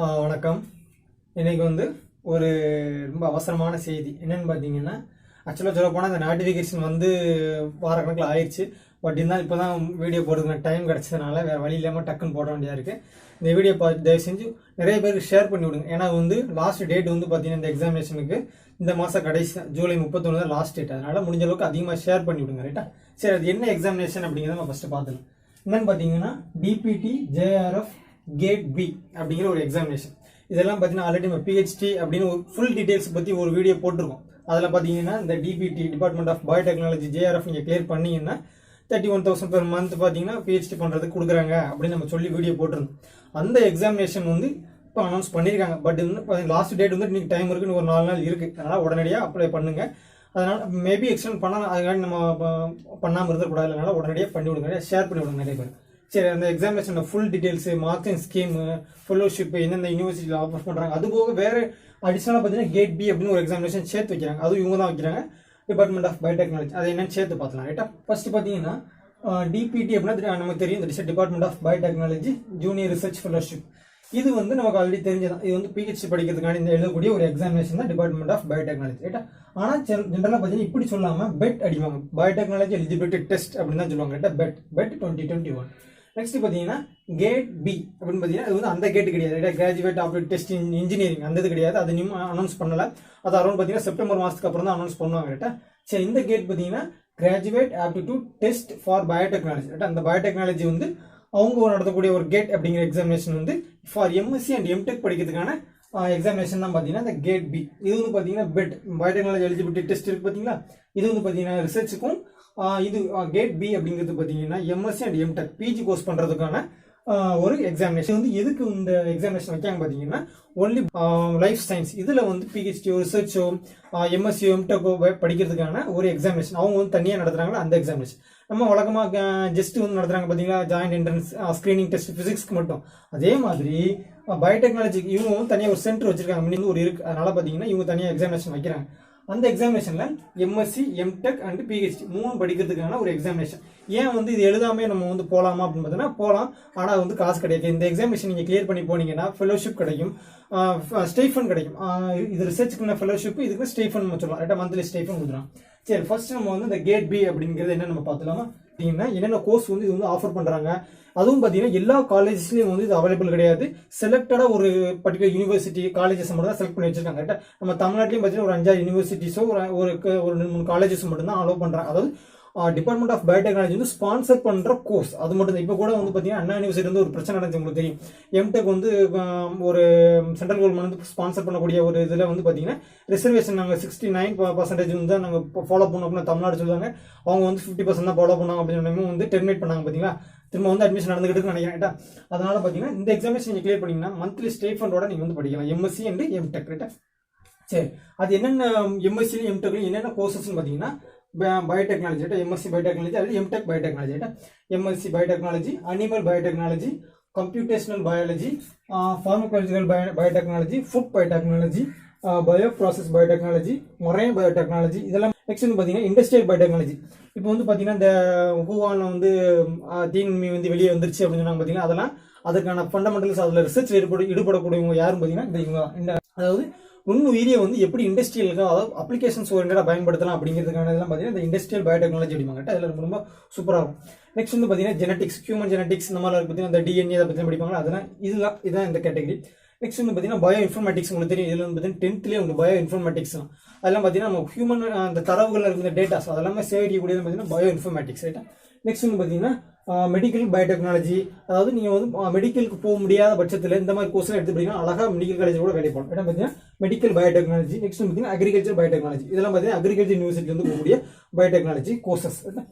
வணக்கம். இன்னைக்கு ஒரு ரொம்ப அவசரமான செய்தி என்னன்னு பார்த்தீங்கன்னா, ஆக்சுவலாக சொல்ல போனால் இந்த நோட்டிஃபிகேஷன் வாரக்கணக்கில் ஆயிடுச்சு. பட் இருந்தாலும் இப்போ தான் வீடியோ போடுறதுக்கு டைம் கிடச்சதுனால வேறு வழி இல்லாமல் டக்குன்னு போட வேண்டியதாக இருக்குது. இந்த வீடியோ பார்த்து தயவு செஞ்சு நிறைய பேருக்கு ஷேர் பண்ணி விடுங்க. ஏன்னா லாஸ்ட் டேட் பார்த்தீங்கன்னா இந்த எக்ஸாமினேஷனுக்கு இந்த மாதம் கடைசி ஜூலை 31 தான் லாஸ்ட் டேட். அதனால் முடிஞ்ச அளவுக்கு அதிகமாக ஷேர் பண்ணி விடுங்க. ரைட்டா? சரி, அது என்ன எக்ஸாமினேஷன் அப்படிங்கிறத நம்ம ஃபஸ்ட்டு பார்த்துக்கலாம். என்னன்னு பார்த்தீங்கன்னா DBT JRF GAT-B அப்படிங்கிற ஒரு எக்ஸாமினேஷன். இதெல்லாம் பார்த்தீங்கன்னா ஆல்ரெடி நம்ம PhD அப்படின்னு ஒரு ஃபுல் டீடைல்ஸ் பற்றி ஒரு வீடியோ போட்டிருக்கோம். அதில் பார்த்தீங்கன்னா இந்த DBT department of biotechnology JRF நீங்கள் கிளியர் பண்ணீங்கன்னா 31,000 பெர் மந்த் பார்த்தீங்கன்னா PhD பண்ணுறதுக்கு கொடுக்குறாங்க அப்படின்னு நம்ம சொல்லி வீடியோ போட்டிருந்தோம். அந்த எக்ஸாமினேஷன் இப்போ அனௌன்ஸ் பண்ணியிருக்காங்க. பட் லாஸ்ட் டேட் இன்னைக்கு டைம் இருக்குன்னு ஒரு 4 நாள் இருக்குது. அதனால் உடனடியாக அப்ளை பண்ணுங்க. அதனால் மேபி எக்ஸ்டெண்ட் பண்ணலாம், அதுக்காக நம்ம பண்ணாமல் இருந்துக்கூடாது. அதனால் உடனடியாக பண்ணி விடுங்க, ஷேர் பண்ணி விடுங்க நிறைய பேர். சரி, அந்த examination full details, marks scheme, fellowship எந்தெந்த யூனிவர்சிட்டியில் ஆஃபர் பண்ணுறாங்க, அது போக வேறு அடிஷனலாக பார்த்தீங்கன்னா GAT-B அப்படின்னு ஒரு எக்ஸாமினேஷன் சேர்த்து வைக்கிறாங்க. அதுவும் இவங்க தான் வைக்கிறாங்க, டிபார்ட்மெண்ட் ஆஃப் பயோடெக்னாலஜி. அது என்னன்னு சேர்த்து பார்க்கலாம். ரைட்டா? ஃபர்ஸ்ட் பார்த்தீங்கன்னா DBT அப்படின்னா நமக்கு தெரியும், இந்த department of biotechnology junior research fellowship. இது நமக்கு ஆல்ரெடி தெரிஞ்சதான். இது PhD படிக்கிறதுக்கான இந்த எழுதக்கூடிய ஒரு எக்ஸாமினேஷன் தான் டிபார்ட்மெண்ட் ஆஃப் பயோடெக்னாலஜி. ரைட்டா? ஆனால் ஜென்ரலாக பார்த்தீங்கன்னா இப்படி சொல்லாமல் பெட் அடிவாங்க. பயோடெக்னாலஜி எலிஜிபிலிட்டி டெஸ்ட் அப்படின்னு தான் சொல்லுவாங்க. ரைட்டா? பெட் 2021. நெக்ஸ்ட் பார்த்தீங்கன்னா GAT-B அப்படின்னு பார்த்தீங்கன்னா இது அந்த கேட் கிடையாது. கிராஜுவேட் ஆப்டிடியூட் டெஸ்ட் இன்ஜினியரிங் அந்த இது கிடையாது. அது இன்னும் அனௌன்ஸ் பண்ணல. அது அரௌண்ட் பார்த்தீங்கன்னா செப்டம்பர் மாதத்துக்கு அப்புறம் தான் அனௌன்ஸ் பண்ணுவாங்க. ரைட்டா? சரி, இந்த கேட் பார்த்தீங்கன்னா graduate aptitude test for biotechnology. ரைட்டா? அந்த பயோடெக்னாலஜி அவங்க நடத்தக்கூடிய ஒரு கேட் அப்படிங்கிற examination for MSc and MTech படிக்கிறதுக்கான எக்ஸாமினேஷன் தான் பார்த்தீங்கன்னா இந்த GAT-B. இது பார்த்தீங்கன்னா பெட் பயோடெக்னாலஜி எலிஜிபிலிட்டி டெஸ்ட் இருக்கு பார்த்தீங்களா? இது பார்த்தீங்கன்னா ரிசர்ச்சுக்கும் இது GAT-B அப்படிங்கிறது பார்த்தீங்கன்னா MSc and MTech PG course பண்ணுறதுக்கான ஒரு எக்ஸாமினேஷன். எதுக்கு இந்த எக்ஸாமினேஷன் வைக்காங்க பார்த்தீங்கன்னா ஒன்லி லைஃப் சயின்ஸ் இதில் PhD ரிசர்ச்சோ MSc MTech படிக்கிறதுக்கான ஒரு எக்ஸாமினேஷன் அவங்க தனியாக நடத்துகிறாங்களா அந்த எக்ஸாமினேஷன். நம்ம வழக்கமாக ஜஸ்ட் நடத்துகிறாங்க பார்த்தீங்களா, ஜாயிண்ட் என்ட்ரன்ஸ் ஸ்க்ரீனிங் டெஸ்ட் ஃபிசிக்ஸ்க்கு மட்டும். அதே மாதிரி பயோடெக்னாலஜிக்கு இவங்க தனியாக ஒரு சென்டர் வச்சிருக்காங்க, முன்னாடி ஒரு இருக்குது. அதனால் பார்த்தீங்கன்னா இவங்க தனியாக எக்ஸாமினேஷன் வைக்கிறாங்க. அந்த எக்ஸாமினேஷனில் MSc MTech அண்ட் PhD 3 படிக்கிறதுக்கான ஒரு எக்ஸாமினேஷன். ஏன் இது எழுதாமே நம்ம போகலாமா அப்படின்னு பார்த்தீங்கன்னா போகலாம். ஆனால் காசு கிடையாது. இந்த எக்ஸாமினேஷன் நீங்கள் கிளியர் பண்ணி போனீங்கன்னா ஃபெலோஷிப் கிடைக்கும், ஸ்டைஃபன் கிடைக்கும். இது ரிசர்ச்சுக்குள்ள ஃபெலோஷிப், இதுக்கு ஸ்டைஃபன் சொல்லலாம். ரைட்டா? மந்த்லி ஸ்டைஃபன் கொடுத்துரும். சரி, ஃபர்ஸ்ட் நம்ம இந்த GAT-B அப்படிங்கிறது என்ன நம்ம பார்த்துலாமா? என்னென்ன கோர்ஸ் இது ஆஃபர் பண்றாங்க. அதுவும் பார்த்தீங்கன்னா எல்லா காலேஜஸ்லயும் இது அவைலபிள் கிடையாது. செலக்டடா ஒரு பர்டிகுலர் யூனிவர்சிட்டி காலேஜஸ் மட்டும் தான் செலக்ட் பண்ணி வச்சிருக்காங்க. நம்ம தமிழ்நாட்டிலையும் பார்த்தீங்கன்னா ஒரு 5-6 யூனிவர்சிட்டிஸோ ஒரு 2-3 காலேஜஸ் மட்டும் தான் அலோவ் பண்றாங்க. அதாவது டிபார்ட்மெண்ட் ஆஃப் பயோடெக்னாலஜி ஸ்பான்சர் பண்ற கோர்ஸ் அது மட்டும் தான். இப்போ கூட பார்த்தீங்கன்னா அண்ணா யூனிவர்சிட்டி ஒரு பிரச்சனை நடந்துச்சு, உங்களுக்கு தெரியும். MTech ஒரு சென்ட்ரல் கவர்மெண்ட் ஸ்பான்சர் பண்ணக்கூடிய ஒரு இதில் பார்த்தீங்கன்னா ரிசர்வேஷன் நாங்கள் 69% தான் நாங்கள் ஃபாலோ பண்ணோம் அப்படின்னு தமிழ்நாடு சொல்லுவாங்க. அவங்க 50% தான் ஃபாலோ பண்ணாங்க அப்படின்னு டெர்மினேட் பண்ணாங்க. பார்த்தீங்களா? திரும்ப அட்மிஷன் நடந்துகிட்டு நினைக்கிறேன். அதனால பார்த்தீங்கன்னா இந்த எக்ஸாமினேஷன் நீங்கள் கிளியர் பண்ணீங்கன்னா மந்த்லி ஸ்டைஃபண்டோட நீங்கள் படிக்கலாம் MSc அண்ட் MTech. ரைட்டா? சரி, அது என்னென்ன MSc MTech என்னென்ன கோர்சஸ்ன்னு பார்த்தீங்கன்னா பயோடெக்னாலஜி, MSc பயோடெக்னாலஜி அல்லது MTech biotechnology. MSc biotechnology, animal biotechnology, computational biology, pharmacological biotechnology, food biotechnology, bio process biotechnology, moraine biotechnology. இதெல்லாம் நெக்ஸ்ட் பார்த்தீங்கன்னா இண்டஸ்ட்ரியல் பயோடெக்னாலஜி. இப்போ பார்த்தீங்கன்னா இந்த ஊகானில் தீநுண்மி வெளியே வந்துருச்சு அப்படின்னு சொன்னாங்க பார்த்தீங்கன்னா, அதெல்லாம் அதுக்கான ஃபண்டமெண்டல்ஸ் அதில் ரிசர்ச் ஈடுபடக்கூடியவங்க யாரும் பார்த்தீங்கன்னா இந்த அதாவது நுண்ணுயிரியை எப்படி இண்டஸ்ட்ரியலுக்கு அதாவது அப்ளிகேஷன்ஸ் ஓரியன்டாக பயன்படுத்தலாம் அப்படிங்கிறதுக்கான இதெல்லாம் பார்த்தீங்கன்னா இந்த இண்டஸ்ட்ரியல் பயோடெக்னாலஜி அப்படிப்பாங்க. அதில் ரொம்ப சூப்பராக இருக்கும். நெக்ஸ்ட் பார்த்தீங்கன்னா ஜெனட்டிக்ஸ், ஹியூமன் ஜெனட்டிக்ஸ் இந்த மாதிரி பார்த்தீங்கன்னா இந்த DNA அதை பற்றி படிப்பாங்க. அதெல்லாம் இதுதான் இந்த கேட்டகரி. நெக்ஸ்ட் பார்த்தீங்கன்னா பயோ இன்ஃபர்மேட்டிக்ஸ் உங்களுக்கு தெரியும். இதில் பார்த்தீங்கன்னா 10th பயோ இன்ஃபர்மேட்டிக்ஸ் தான். அதெல்லாம் பார்த்தீங்கன்னா நம்ம ஹியூமன் அந்த தரவுகள் இருக்கிற டேட்டாஸ் அதெல்லாமே சேகரிக்கக்கூடியது பார்த்தீங்கன்னா பயோ இன்ஃபர்மேட்டிக்ஸ். ரைட்டா? நெக்ஸ்ட் பார்த்தீங்கன்னா மெடிக்கல் பயோடெக்னாலஜி. அதாவது நீங்கள் மெடிக்கலுக்கு போக முடியாத பட்சத்தில் இந்த மாதிரி கோர்ஸ் எடுத்து படிக்கலாம், அழகாக மெடிக்கல் காலேஜ் கூட வேலை போகலாம். ஏன்னா பார்த்தீங்கன்னா மெடிக்கல் பயோடெக்னாலஜி. நெக்ஸ்ட் பார்த்தீங்கன்னா அக்ரிகல்ச்சர் பயோடெக்னாலஜி. இதெல்லாம் பார்த்தீங்கன்னா அக்ரிகல்ச்சர் யூனிவர்சிட்டி போகக்கூடிய பயோடெக்னாலஜி கோர்சஸ்.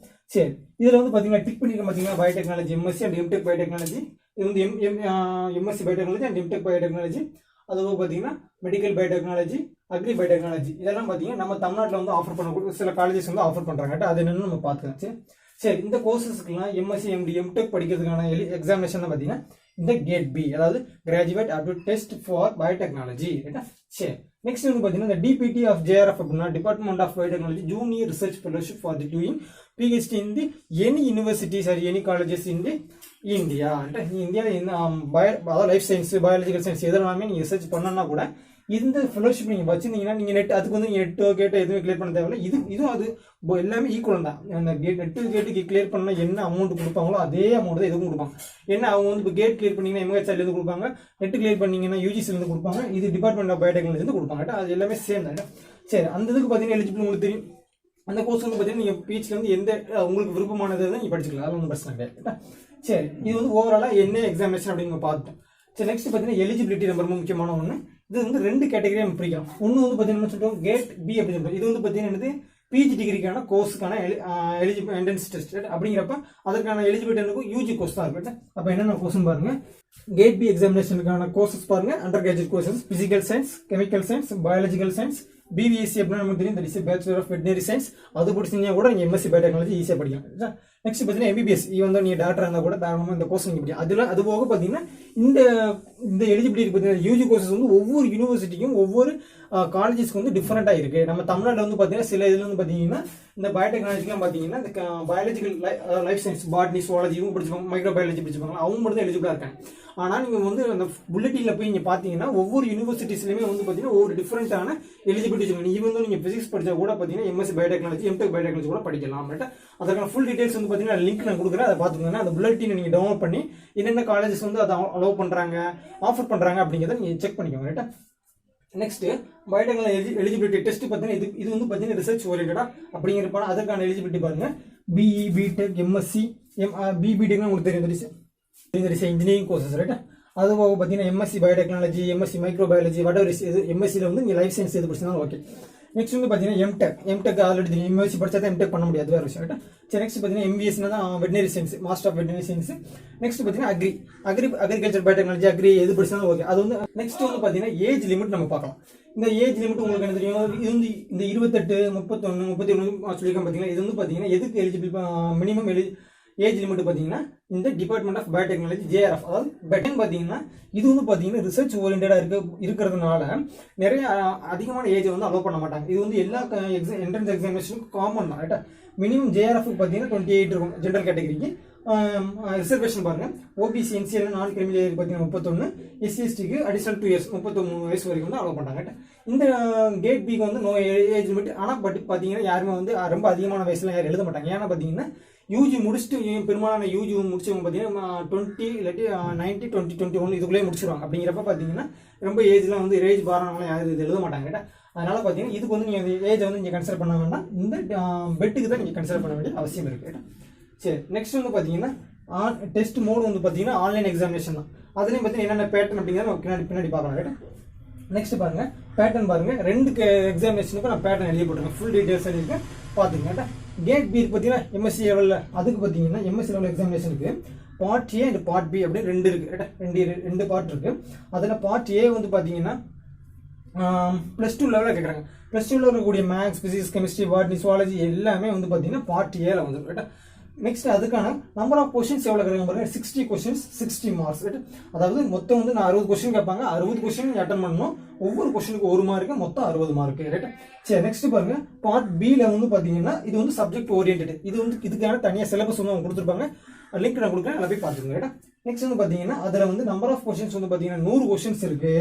சரி, இதில் பார்த்தீங்கன்னா டிக் பண்ணிக்க பார்த்தீங்கன்னா biotechnology MSc and MTech biotechnology. இது MSc biotechnology and MTech biotechnology. அதுவும் பார்த்தீங்கன்னா மெடிக்கல் பயோடெக்னாலஜி, அக்ரி பயோடெக்னாலஜி. இதெல்லாம் பார்த்தீங்கன்னா நம்ம தமிழ்நாட்டில் ஆஃபர் பண்ணக்கூடிய சில காலேஜஸ் ஆஃபர் பண்ணுறாங்க. அது என்னன்னு நம்ம பார்த்துக்கலாம். சரி, இந்த கோர்சஸ்க்குலாம் MSc MD MTech படிக்கிறதுக்கான எக்ஸாமினேஷன் தான் பார்த்தீங்கன்னா இந்த GAT-B, அதாவது graduate aptitude test for biotechnology. ரைட்டா? சரி, நெக்ஸ்ட் வந்து பார்த்தீங்கன்னா இந்த DBT JRF அப்படின்னா department of biotechnology junior research fellowship for the doing PhD in the any universities or any colleges in the India. இந்தியாவில் அதாவது லைஃப் சயின்ஸ் பயாலஜிக்கல் சயின்ஸ் எதெல்லாமே நீங்கள் research பண்ணனா கூட இந்த ஃபெலோஷிப் நீங்கள் வச்சிருந்தீங்கன்னா நீங்கள் நெட் அதுக்கு வந்து நீங்கள் நெட்டோ கேட்டோ எதுவுமே கிளியர் பண்ண தேவையில்லை. இதுவும் அது எல்லாமே ஈக்குவல் தான். அந்த நெட்டு கேட்டுக்கு கிளியர் பண்ணால் என்ன அமௌண்ட் கொடுப்பாங்களோ அதே அமௌண்ட் தான் எதுவும் கொடுப்பாங்க. ஏன்னா அவங்க வந்து இப்போ கேட் கிளியர் பண்ணிங்கன்னா MHRலேருந்து கொடுப்பாங்க, நெட் கிளியர் பண்ணிங்கன்னா UGCலேருந்து கொடுப்பாங்க, இது டிபார்ட்மெண்ட் ஆஃப் பயோடெக்னாலஜிலேருந்து கொடுப்பாங்க. அது எல்லாமே சேம் தான். சரி, அந்த இதுக்கு பார்த்தீங்கன்னா எலிஜிபிள் உங்களுக்கு தெரியும். அந்த கோர்ஸ் வந்து பார்த்தீங்கன்னா நீங்கள் PhD வந்து எந்த உங்களுக்கு விருப்பமானது தான் நீங்கள் படிச்சுக்கலாம், அது ஒன்றும் பிரச்சனை கிடையாது. சரி, இது வந்து ஓவராலாக என்ன எக்ஸாமினேஷன் அப்படின்னு பார்த்துட்டோம். சரி, நெக்ஸ்ட் பார்த்தீங்கன்னா எலிஜிபிலிட்டி ரொம்ப முக்கியமான ஒன்று. இது வந்து 2 கேட்டகரியாக நம்ம பிரிக்கலாம். ஒன்று வந்து பார்த்தீங்கன்னா சொல்லிட்டோம் GAT-B அப்படின்னு சொல்லிட்டு, இது வந்து பார்த்தீங்கன்னா என்னது PG டிகிரிக்கான கோர்ஸுக்கான எலிஜிபிள் என்ட்ரன்ஸ் டெஸ்ட். அப்படிங்கிறப்ப அதற்கான எலிஜிபிலிட்டி UG கோர்ஸ் தான் இருக்கு. அப்போ என்னென்ன கோர்ஸ்னு பாருங்க. GAT-B எக்ஸாமினேஷனுக்கான கோர்சஸ் பாருங்க. Undergraduate courses physical science, chemical science, biological science, BVSc அப்படின்னா நமக்கு தெரியும், that is bachelor of veterinary science. அது படிச்சீங்கன்னா கூட நீங்கள் MSc பயோடெக்னாலஜி ஈஸியாக படிக்கலாம். நெக்ஸ்ட் பார்த்தீங்கன்னா MBBS, வந்து நீங்கள் டாக்டர் இருந்தால் கூட தாராளமாக இந்த கோர்ஸ் நீங்கள் படிக்கலாம். அது போக பார்த்தீங்கன்னா இந்த எலிஜிபிலிட்டி பார்த்தீங்கன்னா UG கோர்சஸ் வந்து ஒவ்வொரு யூனிவர்சிட்டிக்கும் ஒவ்வொரு காலேஜஸ்க்கு வந்து டிஃப்ரெண்ட்டாக இருக்குது. நம்ம தமிழ்நாட்டில் வந்து பார்த்தீங்கன்னா சில இதில் வந்து பார்த்தீங்கன்னா இந்த பயோடெக்னாலஜிலாம் பார்த்தீங்கன்னா இந்த biological life science botany zoology இவங்க படிச்சுப்பாங்க, மைக்ரோ பயாலஜி படிச்சுப்பாங்க, அவங்க மட்டும் தான் எலிஜிபிளாக இருக்காங்க. ஆனால் நீங்கள் வந்து அந்த புல்லட்டினில் போய் நீங்கள் பார்த்தீங்கன்னா ஒவ்வொரு யூனிவர்சிட்டிஸ்லையுமே வந்து பார்த்தீங்கன்னா ஒவ்வொரு டிஃப்ரெண்ட்டான எலிஜிபிலிட்டி சொல்லுங்கள். ஈவன் வந்து நீங்கள் பிசிக்ஸ் படித்தா கூட பார்த்தீங்கன்னா MSc பயோடெக்னாலஜி, MTech பயோடெக்னாலஜி கூட படிக்கலாம். பட் அதற்கான ஃபுல் டீடைல்ஸ் வந்து பார்த்தீங்கன்னா லிங்க் நான் கொடுக்குறேன், அதை பார்த்துக்கோங்க. அந்த புல்லட்டினை நீங்கள் டவுன்லோட் பண்ணி என்னென்ன காலேஜஸ் வந்து அதை அலோவ் பண்ணுறாங்க, ஆஃபர் பண்ணுறாங்க அப்படிங்கிறத நீங்கள் செக் பண்ணிக்கோங்க. ரைட்டா? நெக்ஸ்ட் பயோடெக்னாலஜி எலிஜிபிலிட்டி டெஸ்ட் பார்த்தீங்கன்னா இது வந்து பார்த்தீங்கன்னா ரிசர்ச் ஓரியன்டா அப்படிங்கிறப்ப அதற்கான எலிஜிபிலிட்டி பாருங்க. BE, BTech, MSc, BBTech உங்களுக்கு தெரியும், இன்ஜினியரிங் கோர்சஸ். ரைட்டா? அது போக பார்த்தீங்கன்னா MSc biotechnology, MSc microbiology, வடவர் MScல வந்து நீங்கள் லைஃப் சயின்ஸ் எது படிச்சிருந்தாலும் ஓகே. நெக்ஸ்ட் வந்து பார்த்தீங்கன்னா MTech ஆல்ரெடி தெரியும், MSc படிச்சா தான் MTech பண்ண முடியாது, வேறு விஷயம். ரைட்டா? சரி, நெக்ஸ்ட் பார்த்தீங்கன்னா MBSனா தான் veterinary science, master of veterinary science. Next பார்த்தீங்கன்னா அக்ரிகல்ச்சர் பயோடெக்னாலஜி, அக்ரி எது படிச்சாலும் ஓகே. அது வந்து நெக்ஸ்ட் வந்து பார்த்தீங்கன்னா ஏஜ் லிமிட் நம்ம பார்க்கலாம். இந்த ஏஜ் லிமிட் உங்களுக்கு என்ன தெரியும், இது வந்து இந்த 28, 31, 31 சொல்லியிருக்கேன் பார்த்தீங்கன்னா, இது வந்து பார்த்தீங்கன்னா எதுக்கு எலிஜிபிள் மினிமம் ஏஜ் லிமிட் பார்த்தீங்கன்னா இந்த டிபார்ட்மெண்ட் ஆஃப் பயோடெக்னாலஜி JRF, அதாவது பெட்டன் பார்த்தீங்கன்னா இது வந்து பார்த்தீங்கன்னா ரிசர்ச் ஓரியன்டாக இருக்கிறதுனால நிறைய அதிகமான ஏஜை வந்து அலோவ் பண்ண மாட்டாங்க. இது வந்து எல்லா என்ட்ரன்ஸ் எக்ஸாமினேஷனுக்கும் காமன் தான். ரைட்டா? மினிமம் JRF பார்த்தீங்கன்னா 28 இருக்கும் ஜென்ரல் கேட்டகரிக்கு. ரிசர்வேஷன் பாருங்க, OBC NCL நான் கிரிமினல் பார்த்தீங்கன்னா 31, SC/STக்கு அடிஷனல் 2 இயர்ஸ் 33 வயசு வரைக்கும் வந்து அலோவ் பண்ணுறாங்க. இந்த GAT-Bக்கு வந்து நோ ஏஜ் லிமிட். ஆனால் பட் பார்த்தீங்கன்னா யாருமே வந்து ரொம்ப அதிகமான வயசுல யாரும் எழுத மாட்டாங்க. ஏன்னா பார்த்தீங்கன்னா UG முடிச்சுட்டு பெரும்பாலான UG முடிச்சவங்க பார்த்தீங்கன்னா 20 இல்லாட்டி 90, 20, 21 இதுக்குள்ளேயே முடிச்சிருவாங்க. அப்படிங்கிறப்ப பார்த்தீங்கன்னா ரொம்ப ஏஜ்லாம் வந்து ஏஜ் பாரனால யாரும் இது எழுத மாட்டாங்க. அதனால பார்த்தீங்கன்னா இதுக்கு வந்து நீங்கள் ஏஜை வந்து நீங்கள் கன்சிடர் பண்ண வேண்டாம், இந்த பெட்டுக்கு தான் நீங்கள் கன்சிடர் பண்ண வேண்டிய அவசியம் இருக்குது. சரி, நெக்ஸ்ட் வந்து பார்த்தீங்கன்னா டெஸ்ட் மோடு வந்து பார்த்தீங்கன்னா ஆன்லைன் எக்ஸாமினேஷன் தான். அதுலேயும் பார்த்தீங்கன்னா என்னென்ன பேட்டர்ன் அப்படிங்கிறத பின்னாடி பார்க்கலாம். ரைட்டா? நெக்ஸ்ட் பாருங்க, பேட்டர்ன் பாருங்க. 2 எக்ஸாமினேஷனுக்கு நான் பேட்டர்ன் எழுதி போட்டுருக்கேன், ஃபுல் டீடைல்ஸ் எழுதிருக்கேன், பார்த்துங்க. GAT-B பார்த்தீங்கன்னா MSc லெவலில், அதுக்கு பார்த்தீங்கன்னா MSc லெவல் எக்ஸாமினேஷனுக்கு part A and part B அப்படின்னு 2 இருக்கு. ரைட்டா? 2 பார்ட் இருக்கு. அதில் பார்ட் A வந்து பார்த்தீங்கன்னா +2 லெவலில் கேட்குறாங்க. +2 லெவலில் இருக்கக்கூடிய maths, physics, chemistry, botany, zoology எல்லாமே வந்து பார்த்தீங்கன்னா பார்ட் A ல வந்து. ரைட்டா? நெக்ஸ்ட் அதுக்கான நம்பர் ஆஃப் கொஸ்டின்ஸ் எவ்வளோ கேட்குறாங்க பாருங்க, 60 கொஸ்டின்ஸ் 60 மார்க்ஸ். ரைட்? அதாவது மொத்தம் வந்து நான் 60 கொஸ்டின் கேட்பாங்க, 60 கொஸ்டின் அட்டன் பண்ணணும், ஒவ்வொரு கொஸ்டினுக்கு 1 மார்க்கு, மொத்தம் 60 மார்க்கு. ரைட்? சரி, நெக்ஸ்ட் பாருங்க, பார்ட் B-ல வந்து பார்த்தீங்கன்னா இது வந்து சப்ஜெக்ட் ஓரியன்டட். இது வந்து இதுக்கான தனியாக சிலபஸ் வந்து அவங்க கொடுத்துருப்பாங்க, லிங்க் நான் கொடுக்குறேன், அதில் போய் பார்த்துக்கோங்க. ரைட்டா? நெக்ஸ்ட் வந்து பார்த்தீங்கன்னா அதில் வந்து நம்பர் ஆஃப் கொஸ்டின்ஸ் வந்து பார்த்தீங்கன்னா 100 கொஸ்டின்ஸ் இருக்கு.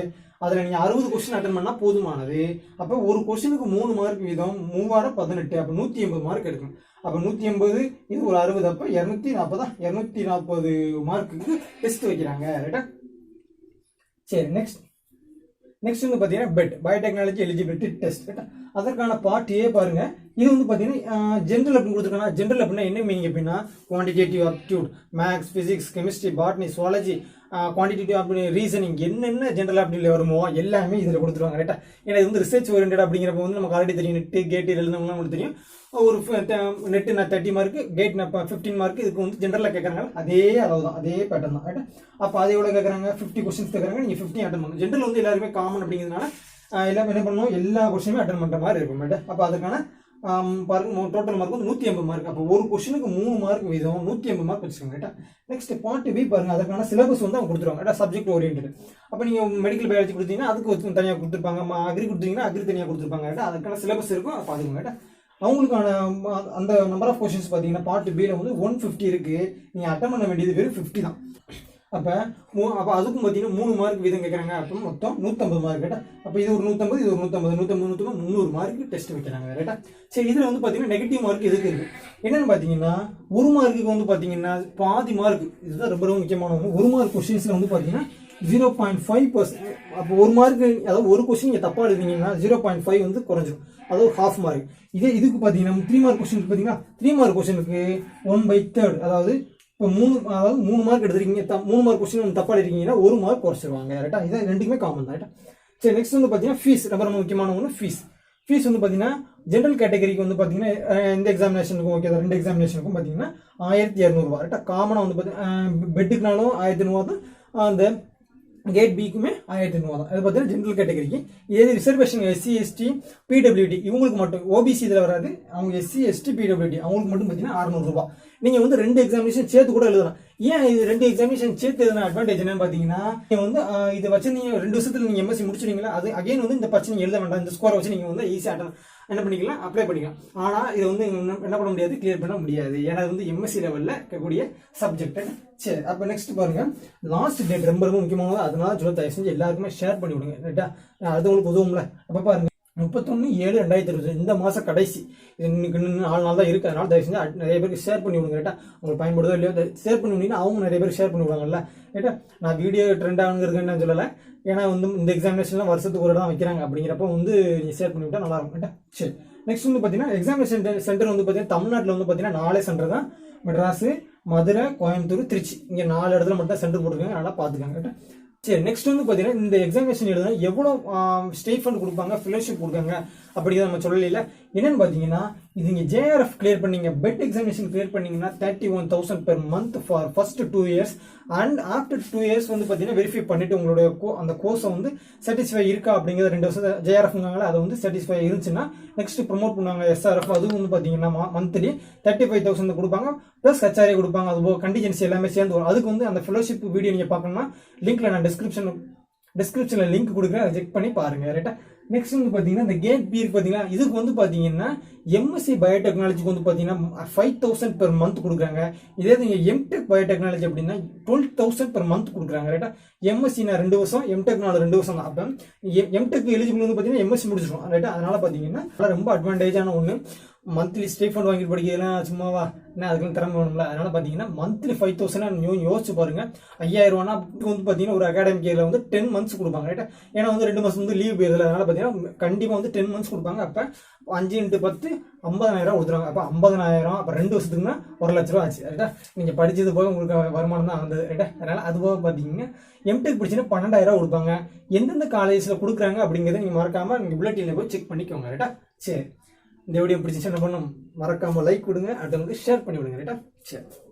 அதில் நீங்கள் 60 கொஸ்டின் அட்டன் பண்ணால் போதுமானது. அப்போ ஒரு கொஸ்டினுக்கு 3 மார்க் வீதம் 3018, அப்போ 180 மார்க் எடுக்கணும். அப்போ 180 இது ஒரு 60, அப்போ 240 மார்க்குக்கு டெஸ்ட் வைக்கிறாங்க. ரைட்டா? சரி, நெக்ஸ்ட் வந்து பார்த்தீங்கன்னா பயோடெக்னாலஜி எலிஜிபிலிட்டி டெஸ்ட். அதற்கான பார்ட் A பாருங்க. இது வந்து பார்த்தீங்கன்னா ஜென்ரல் அப்படின்னு கொடுத்துருக்காங்க. ஜென்ரல் அப்படின்னா என்ன மீனிங் அப்படின்னா quantitative aptitude, maths, physics, chemistry, botany, zoology, quantitative அப்படி ரீசனிங் என்னென்ன ஜென்ரல் ஆப்டிடியூட்ல வருமோ எல்லாமே இதில் கொடுத்துருவாங்க. ரைட்டா? ஏன்னா இது வந்து ரிசர்ச் ஓரியன்டட் அப்படிங்கிறப்ப வந்து நமக்கு ஆல்ரெடி தெரியும், நெட்டு கேட் எழுதுனவங்களாம் உங்களுக்கு தெரியும். ஒரு நெட்டு நான் 30 மார்க்கு, கேட் நான் 15 மார்க்கு. இதுக்கு வந்து ஜென்ரலில் கேட்குறாங்க, அதே அளவு தான், அதே பேட்டர்ன் தான். ரைட்டா? அப்போ அதை எவ்வளோ கேட்குறாங்க, 50 கொஸ்டின்ஸ் கேட்குறாங்க, நீங்கள் 50 அட்டன் பண்ணணும். ஜென்ரல் வந்து எல்லாருமே காமன் அப்படிங்கிறதுனால எல்லாமே என்ன பண்ணணும், எல்லா கொஸ்டினுமே அட்டன் பண்ணுற மாதிரி இருக்கும். ரைட்டா? அப்போ அதுக்கான பாருங்க டோட்டல் மார்க் வந்து 180 மார்க். அப்போ ஒரு கொஸ்டினுக்கு 3 மார்க் வீதம் 180 மார்க் வச்சுக்கோங்க ரைட்டா. நெக்ஸ்ட் பார்ட் பி பாருங்க, அதற்கான சிலபஸ் வந்து அவங்க கொடுத்துருவாங்க ரைட்டா, சப்ஜெக்ட் ஓரியன்டட். அப்போ நீங்கள் மெடிக்கல் பயாலஜி கொடுத்தீங்கன்னா அதுக்கு தனியாக கொடுத்துருப்பாங்க, அக்ரி கொடுத்தீங்கன்னா அக்ரி தனியாக கொடுத்துருப்பாங்க ரைட்டா. அதுக்கான சிலபஸ் இருக்கும், அப்போ அதுக்கு ரைட்டா. அவங்களுக்கான அந்த நம்பர் ஆஃப் கொஸ்டின்ஸ் பார்த்தீங்கன்னா பார்ட் பியில் வந்து 150 இருக்குது. நீங்கள் அட்டன் பண்ண வேண்டியது வெறும் 50 தான். அப்போ அதுக்கும் பார்த்தீங்கன்னா 3 மார்க் வீதம் கேட்குறாங்க. அப்போ மொத்தம் 150 மார்க் ரைட்டா. அப்போ இது ஒரு 150, இது ஒரு 150 300 மார்க் டெஸ்ட் வைக்கிறாங்க ரைட்டா. சரி, இதில் வந்து பார்த்தீங்கன்னா நெகட்டிவ் மார்க் எதுக்கு இருக்குது என்னென்னு பார்த்தீங்கன்னா, ஒரு மார்க்குக்கு வந்து பார்த்தீங்கன்னா பாதி மார்க், இதுதான் ரொம்ப ரொம்ப முக்கியமான ஒன்று. ஒரு மார்க் கொஸ்டின்ஸில் வந்து பார்த்தீங்கன்னா 0.5%. அப்போ ஒரு மார்க்கு, அதாவது ஒரு கொஸ்டின் நீங்கள் தப்பாக எழுதிங்கன்னா 0.5 வந்து குறைஞ்சிடும், அதாவது ஹாஃப் மார்க். இதுக்கு பார்த்தீங்கன்னா 3 மார்க் கொஸ்டின் பார்த்தீங்கன்னா 3 மார்க் கொஸ்டினுக்கு 1/3, அதாவது இப்போ 3 மார்க் எடுத்துருக்கீங்க, 3 மார்க் கொஸ்டின் தப்பாக எடுத்தீங்கன்னா 1 மார்க் குறைச்சிருவாங்க ரைட்டா. இதை ரெண்டுக்குமே காமன் தான் ரைட்டா. சரி, நெக்ஸ்ட் வந்து பார்த்தீங்கன்னா ஃபீஸ், ரொம்ப ரொம்ப முக்கியமான ஒன்று ஃபீஸ் வந்து பார்த்தீங்கன்னா ஜென்ரல் கேட்டகரிக்கு வந்து பார்த்தீங்கன்னா இந்த எக்ஸாமினேஷனுக்கும் ஓகே, 2 எக்ஸாமினேஷனுக்கும் பார்த்தீங்கன்னா 1200 ரூபா ரைட்டா. காமனாக வந்து பார்த்தீங்கன்னா பெட்டுக்குனாலும் 1200 தான், அந்த GAT-Bக்குமே 1200 தான். அது பார்த்தீங்கன்னா ஜென்ரல் கேட்டகரிக்கு. இதே ரிசர்வேஷன் SC ST PWD இவங்களுக்கு மட்டும், OBC இதில் வராது, அவங்க SC ST PWD அவங்களுக்கு மட்டும் பார்த்தீங்கன்னா 600 ரூபா. நீங்கள் வந்து 2 எக்ஸாமினேஷன் சேர்த்து கூட எழுதலாம். ஏன் இது 2 எக்ஸாமினேஷன் சேர்த்து எழுதின அட்வான்டேஜ் என்னன்னு பார்த்தீங்கன்னா, நீங்கள் வந்து இதை வச்சு நீங்கள் 2 வருஷத்தில் நீங்கள் MSc முடிச்சிருங்களா, அது அகைன் வந்து இந்த பிரச்சனை எழுத வேண்டாம், இந்த ஸ்கோரை வச்சு நீங்கள் வந்து ஈஸியாக என்ன பண்ணிக்கலாம், அப்ளை பண்ணிக்கலாம். ஆனால் இதை வந்து என்ன பண்ண முடியாது, கிளியர் பண்ண முடியாது, ஏன்னா அது வந்து MSc லெவலில் இருக்கக்கூடிய சப்ஜெக்ட். சரி, அப்போ நெக்ஸ்ட் பாருங்க, லாஸ்ட் டேட் ரொம்ப ரொம்ப முக்கியமானது, அதனால சொல்ல தயவு செஞ்சு எல்லாருக்குமே ஷேர் பண்ணி விடுங்க ரைட்டா. அது உங்களுக்கு உதவும்ல. அப்போ பாருங்க 31/7/2020 இந்த மாதம் கடைசி, இன்னைக்கு 4 நாள் தான் இருக்குது. அதனால தயவு செஞ்சு நிறைய பேருக்கு ஷேர் பண்ணி விடுங்க ரைட்டா. உங்களுக்கு பயன்படுதோ இல்லையோ ஷேர் பண்ணி விட்டீங்கன்னா அவங்க நிறைய பேர் ஷேர் பண்ணி விடுவாங்கல்ல ரைட்டா. நான் வீடியோ ட்ரெண்ட் ஆகுங்கிறதுன்னு நான் சொல்லலை, ஏன்னா வந்து இந்த எக்ஸாமினேஷன்லாம் வருஷத்துக்கு ஒரு தான் வைக்கிறாங்க, அப்படிங்கிறப்ப வந்து நீங்கள் ஷேர் பண்ணி விட்டால் நல்லா இருக்கும் ரைட்டா. சரி, நெக்ஸ்ட் வந்து பார்த்தீங்கன்னா எக்ஸாமினேஷன் சென்டர் வந்து பார்த்தீங்கன்னா தமிழ்நாட்டில் வந்து பார்த்தீங்கன்னா 4 சென்டர் தான், மெட்ராஸ், மதுரை, கோயம்புத்தூர், திருச்சி, இங்கே 4 இடத்துல மட்டும் சென்டர் போட்டுருக்காங்க, நல்லா பார்த்துக்காங்க ரைட்டா. சரி, நெக்ஸ்ட் வந்து பார்த்தீங்கன்னா இந்த எக்ஸாமினேஷன் எழுதுனா எவ்வளோ ஸ்டைஃபண்ட் கொடுப்பாங்க, ஃபெலோஷிப் கொடுக்காங்க அப்படிங்கிறத நம்ம சொல்லல. என்னன்னு பார்த்தீங்கன்னா, இது நீங்கள் JRF கிளியர் பண்ணீங்க, பெட் எக்ஸாமினேஷன் கிளியர் பண்ணீங்கன்னா 31,000 per month for first 2 years. And after 2 years வந்து பார்த்தீங்கன்னா வெரிஃபை பண்ணிட்டு உங்களுடைய அந்த கோர்ஸை வந்து சாட்டிஸ்ஃபை இருக்கா அப்படிங்கிறது 2 வருஷம் JRFங்காங்களா, அதை வந்து சாட்டிஸ்ஃபை இருந்துச்சுன்னா நெக்ஸ்ட் ப்ரொமோட் பண்ணுவாங்க SRF. அதுவும் வந்து பார்த்தீங்கன்னா மந்த்லி 35,000 கொடுப்பாங்க, ப்ளஸ் HRA கொடுப்பாங்க, அது கண்டிஜென்சி எல்லாமே சேர்ந்து வரும். அதுக்கு வந்து அந்த ஃபெலோஷிப் வீடியோ நீங்கள் பார்க்கணும்னா லிங்க்ல நான் டிஸ்கிரிப்ஷனில் லிங்க் கொடுக்குறேன், அதை செக் பண்ணி பாருங்க ரைட்டா. நெக்ஸ்ட் வந்து பார்த்தீங்கன்னா இந்த GAT-B பார்த்தீங்கன்னா இதுக்கு வந்து பார்த்தீங்கன்னா MSc பயோடெக்னாலஜிக்கு வந்து பார்த்தீங்கன்னா 5,000 பெர் மந்த் கொடுக்குறாங்க. இதே நீங்கள் MTech பயோடெக்னாலஜி அப்படின்னா 12,000 பெர் மந்த் கொடுக்குறாங்க ரைட்டா. MSc நான் 2 வருஷம், MTech 2 வருஷம் தான். அப்போ MTech எலிஜிபிள் வந்து பார்த்தீங்கன்னா MSc முடிச்சிடும் ரைட்டா. அதனால பார்த்தீங்கன்னா ரொம்ப அட்வான்டேஜான ஒன்று. மந்த்லி ஸ்டேஃபண்ட் வாங்கிட்டு படிக்கிறதுலாம் சும்மாவா, என்ன அதுக்குன்னு திறமை வேணும்ல. அதனால பார்த்தீங்கன்னா மந்த்லி 5,000 யோசிச்சு பாருங்க. 5,000 ரூபானா வந்து பார்த்தீங்கன்னா ஒரு அகாடமிக் இயரில் வந்து 10 மந்த்ஸ் கொடுப்பாங்க ரைட்டா. ஏன்னா வந்து 2 மாதம் வந்து லீவ் போயிருதில்ல, அதனால பார்த்தீங்கன்னா கண்டிப்பாக வந்து 10 மந்த்ஸ் கொடுப்பாங்க. அப்போ 5 × 10 50,000 கொடுத்துருவாங்க. அப்போ 50,000, அப்போ 2 வருஷத்துக்குன்னா 1,00,000 ரூபா ஆச்சு ரைட்டா. நீங்கள் படித்தது போக உங்களுக்கு வருமானம் தான் வந்தது ரைட்டா. அதனால் அது போக பார்த்தீங்கன்னா MTech படிச்சுன்னா 12,000 ரூபா கொடுப்பாங்க. எந்தெந்த காலேஜில் கொடுக்குறாங்க அப்படிங்கிறத நீங்கள் மறக்காமல் நீங்கள் புல்லட்டினில் போய் செக் பண்ணிக்கோங்க ரைட்டா. சரி, இந்த வீடியோ பிடிச்சிச்சு என்ன பண்ணும், மறக்காமல் லைக் கொடுங்க, அடுத்தவங்களுக்கு ஷேர் பண்ணி விடுங்க ரைட்டா. சரி.